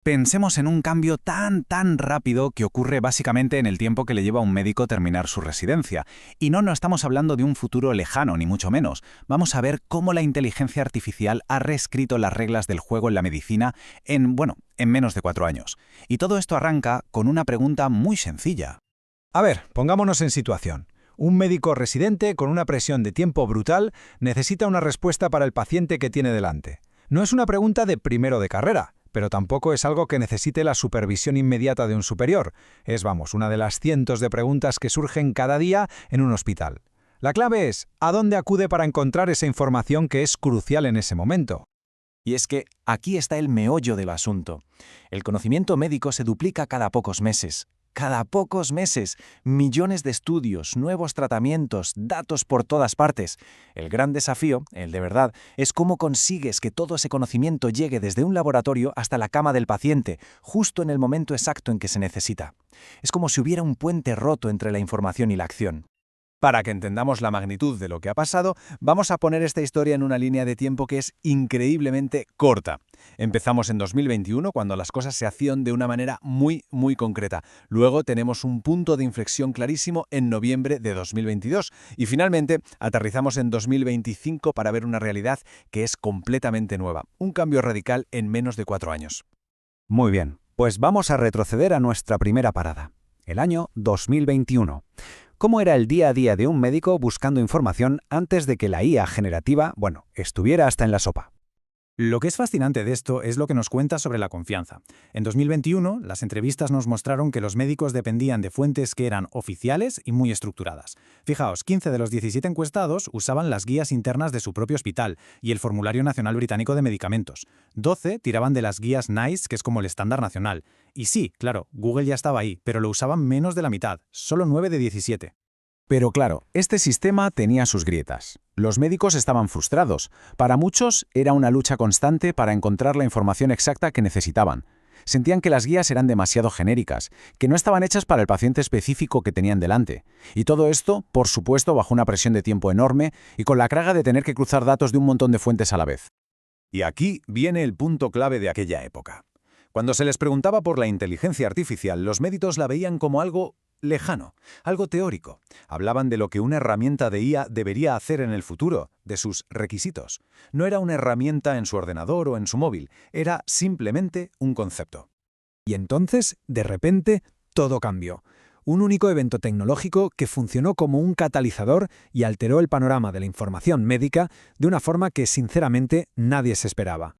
Pensemos en un cambio tan rápido que ocurre básicamente en el tiempo que le lleva a un médico terminar su residencia. Y no estamos hablando de un futuro lejano, ni mucho menos. Vamos a ver cómo la inteligencia artificial ha reescrito las reglas del juego en la medicina en menos de 4 años. Y todo esto arranca con una pregunta muy sencilla. A ver, pongámonos en situación. Un médico residente con una presión de tiempo brutal necesita una respuesta para el paciente que tiene delante. No es una pregunta de primero de carrera, pero tampoco es algo que necesite la supervisión inmediata de un superior. Es, una de las cientos de preguntas que surgen cada día en un hospital. La clave es, ¿a dónde acude para encontrar esa información que es crucial en ese momento? Y es que aquí está el meollo del asunto. El conocimiento médico se duplica cada pocos meses. Cada pocos meses, millones de estudios, nuevos tratamientos, datos por todas partes. El gran desafío, el de verdad, es cómo consigues que todo ese conocimiento llegue desde un laboratorio hasta la cama del paciente, justo en el momento exacto en que se necesita. Es como si hubiera un puente roto entre la información y la acción. Para que entendamos la magnitud de lo que ha pasado, vamos a poner esta historia en una línea de tiempo que es increíblemente corta. Empezamos en 2021, cuando las cosas se hacían de una manera muy concreta. Luego tenemos un punto de inflexión clarísimo en noviembre de 2022. Y finalmente aterrizamos en 2025 para ver una realidad que es completamente nueva. Un cambio radical en menos de 4 años. Muy bien, pues vamos a retroceder a nuestra primera parada. El año 2021. ¿Cómo era el día a día de un médico buscando información antes de que la IA generativa, estuviera hasta en la sopa? Lo que es fascinante de esto es lo que nos cuenta sobre la confianza. En 2021, las entrevistas nos mostraron que los médicos dependían de fuentes que eran oficiales y muy estructuradas. Fijaos, 15 de los 17 encuestados usaban las guías internas de su propio hospital y el Formulario Nacional Británico de Medicamentos. 12 tiraban de las guías NICE, que es como el estándar nacional. Y sí, claro, Google ya estaba ahí, pero lo usaban menos de la mitad, solo 9 de 17. Pero claro, este sistema tenía sus grietas. Los médicos estaban frustrados. Para muchos era una lucha constante para encontrar la información exacta que necesitaban. Sentían que las guías eran demasiado genéricas, que no estaban hechas para el paciente específico que tenían delante. Y todo esto, por supuesto, bajo una presión de tiempo enorme y con la carga de tener que cruzar datos de un montón de fuentes a la vez. Y aquí viene el punto clave de aquella época. Cuando se les preguntaba por la inteligencia artificial, los médicos la veían como algo lejano, algo teórico. Hablaban de lo que una herramienta de IA debería hacer en el futuro, de sus requisitos. No era una herramienta en su ordenador o en su móvil, era simplemente un concepto. Y entonces, de repente, todo cambió. Un único evento tecnológico que funcionó como un catalizador y alteró el panorama de la información médica de una forma que, sinceramente, nadie se esperaba.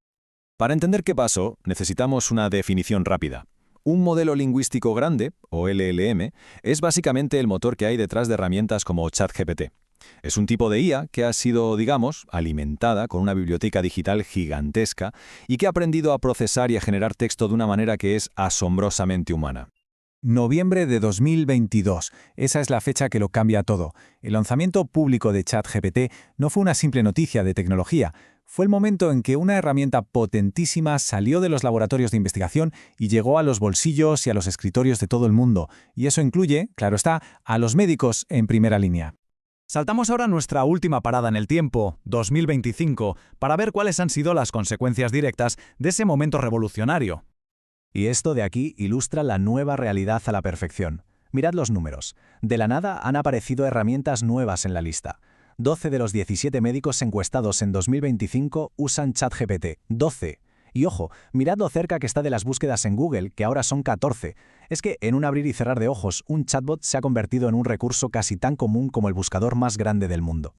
Para entender qué pasó, necesitamos una definición rápida. Un modelo lingüístico grande, o LLM, es básicamente el motor que hay detrás de herramientas como ChatGPT. Es un tipo de IA que ha sido, alimentada con una biblioteca digital gigantesca y que ha aprendido a procesar y a generar texto de una manera que es asombrosamente humana. Noviembre de 2022. Esa es la fecha que lo cambia todo. El lanzamiento público de ChatGPT no fue una simple noticia de tecnología. Fue el momento en que una herramienta potentísima salió de los laboratorios de investigación y llegó a los bolsillos y a los escritorios de todo el mundo. Y eso incluye, claro está, a los médicos en primera línea. Saltamos ahora a nuestra última parada en el tiempo, 2025, para ver cuáles han sido las consecuencias directas de ese momento revolucionario. Y esto de aquí ilustra la nueva realidad a la perfección. Mirad los números. De la nada han aparecido herramientas nuevas en la lista. 12 de los 17 médicos encuestados en 2025 usan ChatGPT. 12. Y ojo, mirad lo cerca que está de las búsquedas en Google, que ahora son 14. Es que en un abrir y cerrar de ojos, un chatbot se ha convertido en un recurso casi tan común como el buscador más grande del mundo.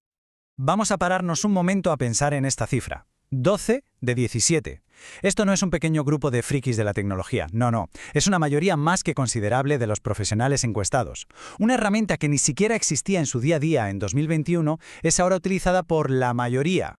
Vamos a pararnos un momento a pensar en esta cifra. 12 de 17. Esto no es un pequeño grupo de frikis de la tecnología, no. Es una mayoría más que considerable de los profesionales encuestados. Una herramienta que ni siquiera existía en su día a día en 2021 es ahora utilizada por la mayoría.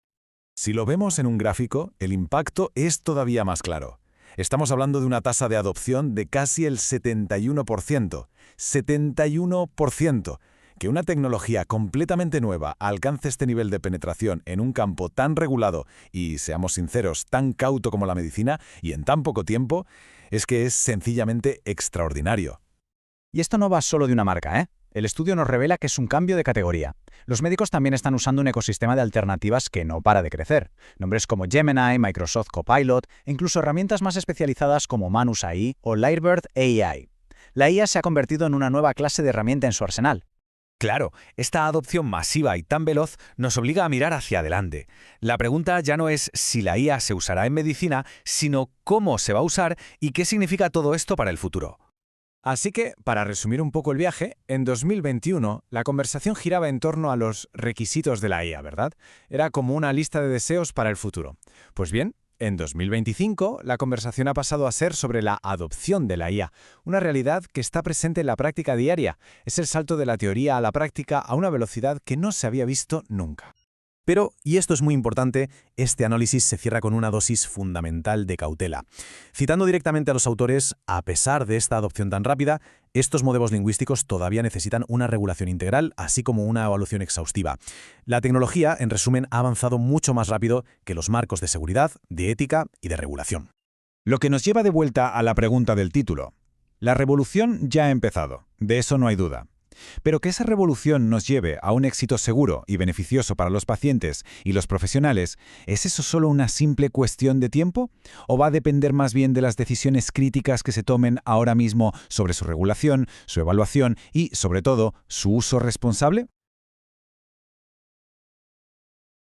Si lo vemos en un gráfico, el impacto es todavía más claro. Estamos hablando de una tasa de adopción de casi el 71%. 71%. Que una tecnología completamente nueva alcance este nivel de penetración en un campo tan regulado y, seamos sinceros, tan cauto como la medicina y en tan poco tiempo, es que es sencillamente extraordinario. Y esto no va solo de una marca, ¿eh? El estudio nos revela que es un cambio de categoría. Los médicos también están usando un ecosistema de alternativas que no para de crecer. Nombres como Gemini, Microsoft Copilot e incluso herramientas más especializadas como Manus AI o Lightbird AI. La IA se ha convertido en una nueva clase de herramienta en su arsenal. Claro, esta adopción masiva y tan veloz nos obliga a mirar hacia adelante. La pregunta ya no es si la IA se usará en medicina, sino cómo se va a usar y qué significa todo esto para el futuro. Así que, para resumir un poco el viaje, en 2021 la conversación giraba en torno a los requisitos de la IA, ¿verdad? Era como una lista de deseos para el futuro. Pues bien, en 2025 la conversación ha pasado a ser sobre la adopción de la IA, una realidad que está presente en la práctica diaria. Es el salto de la teoría a la práctica a una velocidad que no se había visto nunca. Pero, y esto es muy importante, este análisis se cierra con una dosis fundamental de cautela. Citando directamente a los autores, a pesar de esta adopción tan rápida, estos modelos lingüísticos todavía necesitan una regulación integral, así como una evaluación exhaustiva. La tecnología, en resumen, ha avanzado mucho más rápido que los marcos de seguridad, de ética y de regulación. Lo que nos lleva de vuelta a la pregunta del título. La revolución ya ha empezado, de eso no hay duda. Pero que esa revolución nos lleve a un éxito seguro y beneficioso para los pacientes y los profesionales, ¿es eso solo una simple cuestión de tiempo? ¿O va a depender más bien de las decisiones críticas que se tomen ahora mismo sobre su regulación, su evaluación y, sobre todo, su uso responsable?